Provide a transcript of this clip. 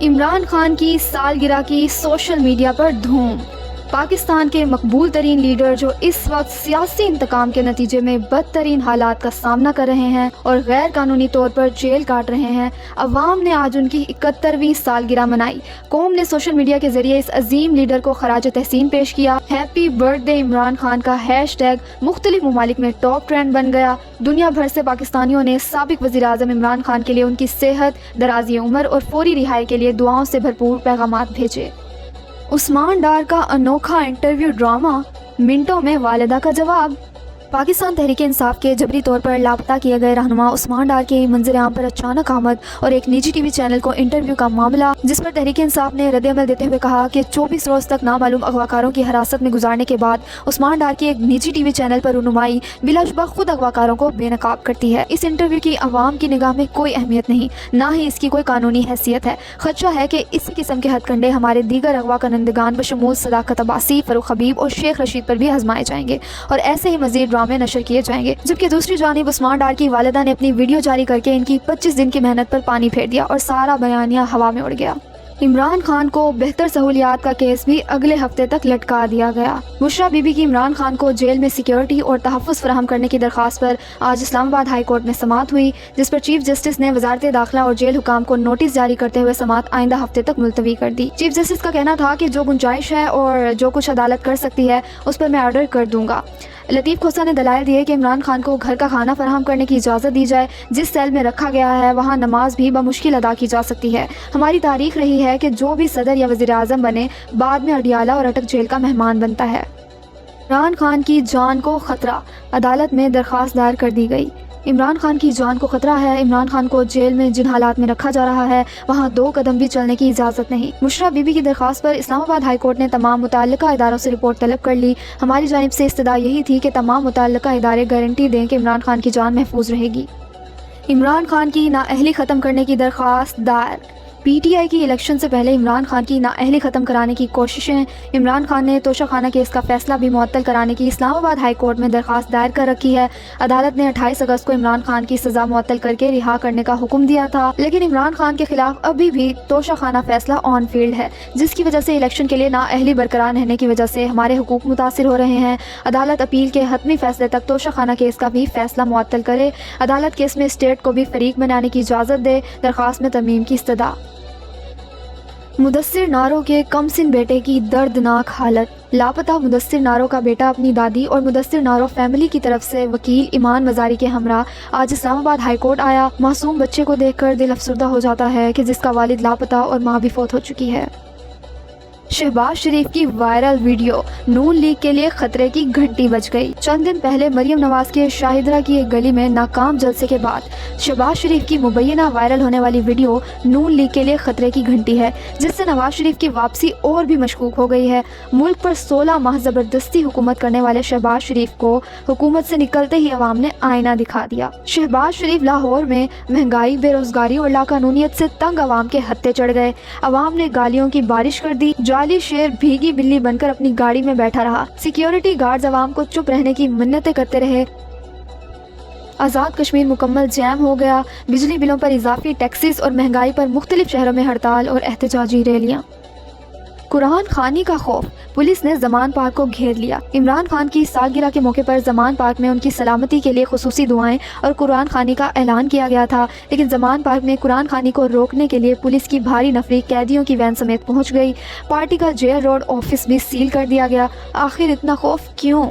عمران خان کی سالگرہ کی سوشل میڈیا پر دھوم۔ پاکستان کے مقبول ترین لیڈر جو اس وقت سیاسی انتقام کے نتیجے میں بدترین حالات کا سامنا کر رہے ہیں اور غیر قانونی طور پر جیل کاٹ رہے ہیں، عوام نے آج ان کی 71ویں سالگرہ منائی۔ قوم نے سوشل میڈیا کے ذریعے اس عظیم لیڈر کو خراج تحسین پیش کیا۔ Happy birth day Imran Khan کا ہیش ٹیگ مختلف ممالک میں ٹاپ ٹرینڈ بن گیا۔ دنیا بھر سے پاکستانیوں نے سابق وزیر اعظم عمران خان کے لیے ان کی صحت، درازی عمر اور فوری رہائی کے لیے دعاؤں سے بھرپور پیغامات بھیجے۔ عثمان ڈار کا انوکھا انٹرویو ڈرامہ، منٹوں میں والدہ کا جواب۔ پاکستان تحریک انصاف کے جبری طور پر لاپتہ کیے گئے رہنما عثمان ڈار کی منظر عام پر اچانک آمد اور ایک نجی ٹی وی چینل کو انٹرویو کا معاملہ، جس پر تحریک انصاف نے رد عمل دیتے ہوئے کہا کہ 24 روز تک نامعلوم اغواکاروں کی حراست میں گزارنے کے بعد عثمان ڈار کی ایک نجی ٹی وی چینل پر رونمائی بلا شبہ خود اغواکاروں کو بے نقاب کرتی ہے۔ اس انٹرویو کی عوام کی نگاہ میں کوئی اہمیت نہیں، نہ ہی اس کی کوئی قانونی حیثیت ہے۔ خدشہ ہے کہ اسی قسم کے ہتھ کنڈے ہمارے دیگر اغوا کنندگان بشمول صداقت عباسی، فاروق حبیب اور شیخ رشید پر بھی آزمائے جائیں گے اور ایسے ہی مزید ڈرامے نشر کیے جائیں گے۔ جبکہ دوسری جانب عثمان ڈار کی والدہ نے اپنی ویڈیو جاری کر کے ان کی 25 دن کی محنت پر پانی پھیر دیا اور سارا بیانیہ ہوا میں اڑ گیا۔ عمران خان کو بہتر سہولیات کا کیس بھی اگلے ہفتے تک لٹکا دیا گیا۔ بشرا بی بی کی عمران خان کو جیل میں سیکیورٹی اور تحفظ فراہم کرنے کی درخواست پر آج اسلام آباد ہائی کورٹ میں سماعت ہوئی، جس پر چیف جسٹس نے وزارت داخلہ اور جیل حکام کو نوٹس جاری کرتے ہوئے سماعت آئندہ ہفتے تک ملتوی کر دی۔ چیف جسٹس کا کہنا تھا کہ جو گنجائش ہے اور جو کچھ عدالت کر سکتی ہے اس پر میں آرڈر کر دوں گا۔ لطیف کھوسہ نے دلائل دیے کہ عمران خان کو گھر کا کھانا فراہم کرنے کی اجازت دی جائے، جس سیل میں رکھا گیا ہے وہاں نماز بھی بمشکل ادا کی جا سکتی ہے۔ ہماری تاریخ رہی ہے کہ جو بھی صدر یا وزیر اعظم بنے بعد میں اڈیالہ اور اٹک جیل کا مہمان بنتا ہے۔ عمران خان کی جان کو خطرہ، عدالت میں درخواست دائر کر دی گئی۔ عمران خان کی جان کو خطرہ ہے۔ عمران خان کو جیل میں جن حالات میں رکھا جا رہا ہے وہاں 2 قدم بھی چلنے کی اجازت نہیں۔ بشرا بی بی کی درخواست پر اسلام آباد ہائی کورٹ نے تمام متعلقہ اداروں سے رپورٹ طلب کر لی۔ ہماری جانب سے استدعا یہی تھی کہ تمام متعلقہ ادارے گارنٹی دیں کہ عمران خان کی جان محفوظ رہے گی۔ عمران خان کی نااہلی ختم کرنے کی درخواست دائر۔ پی ٹی آئی کی الیکشن سے پہلے عمران خان کی نااہلی ختم کرانے کی کوششیں۔ عمران خان نے توشہ خانہ کیس کا فیصلہ بھی معطل کرانے کی اسلام آباد ہائی کورٹ میں درخواست دائر کر رکھی ہے۔ عدالت نے 28 اگست کو عمران خان کی سزا معطل کر کے رہا کرنے کا حکم دیا تھا، لیکن عمران خان کے خلاف ابھی بھی توشہ خانہ فیصلہ آن فیلڈ ہے، جس کی وجہ سے الیکشن کے لیے نااہلی برقرار رہنے کی وجہ سے ہمارے حقوق متاثر ہو رہے ہیں۔ عدالت اپیل کے حتمی فیصلے تک توشہ خانہ کیس کا بھی فیصلہ معطل کرے۔ عدالت کیس میں اسٹیٹ کو بھی فریق بنانے کی اجازت دے۔ درخواست میں ترمیم کی استدعا۔ مدثر نارو کے کم سن بیٹے کی دردناک حالت۔ لاپتہ مدثر نارو کا بیٹا اپنی دادی اور مدثر نارو فیملی کی طرف سے وکیل ایمان مزاری کے ہمراہ آج اسلام آباد ہائی کورٹ آیا۔ معصوم بچے کو دیکھ کر دل افسردہ ہو جاتا ہے کہ جس کا والد لاپتہ اور ماں بھی فوت ہو چکی ہے۔ شہباز شریف کی وائرل ویڈیو، نون لیگ کے لیے خطرے کی گھنٹی بج گئی۔ چند دن پہلے مریم نواز کے شاہدرہ کی ایک گلی میں ناکام جلسے کے بعد شہباز شریف کی مبینہ وائرل ہونے والی ویڈیو نون لیگ کے لیے خطرے کی گھنٹی ہے، جس سے نواز شریف کی واپسی اور بھی مشکوک ہو گئی ہے۔ ملک پر 16 ماہ زبردستی حکومت کرنے والے شہباز شریف کو حکومت سے نکلتے ہی عوام نے آئینہ دکھا دیا۔ شہباز شریف لاہور میں مہنگائی، بے روزگاری اور لاقانونیت سے تنگ عوام کے ہتھے چڑھ گئے۔ عوام نے گالیوں کی بارش کر دی۔ جعلی شیر بھیگی بلی بن کر اپنی گاڑی میں بیٹھا رہا۔ سیکیورٹی گارڈز عوام کو چپ رہنے کی منتیں کرتے رہے۔ آزاد کشمیر مکمل جیم ہو گیا۔ بجلی بلوں پر اضافی ٹیکسز اور مہنگائی پر مختلف شہروں میں ہڑتال اور احتجاجی ریلیاں۔ قرآن خوانی کا خوف، پولیس نے زمان پارک کو گھیر لیا۔ عمران خان کی سالگرہ کے موقع پر زمان پارک میں ان کی سلامتی کے لیے خصوصی دعائیں اور قرآن خوانی کا اعلان کیا گیا تھا، لیکن زمان پارک میں قرآن خوانی کو روکنے کے لیے پولیس کی بھاری نفری قیدیوں کی وین سمیت پہنچ گئی۔ پارٹی کا جیل روڈ آفس بھی سیل کر دیا گیا۔ آخر اتنا خوف کیوں؟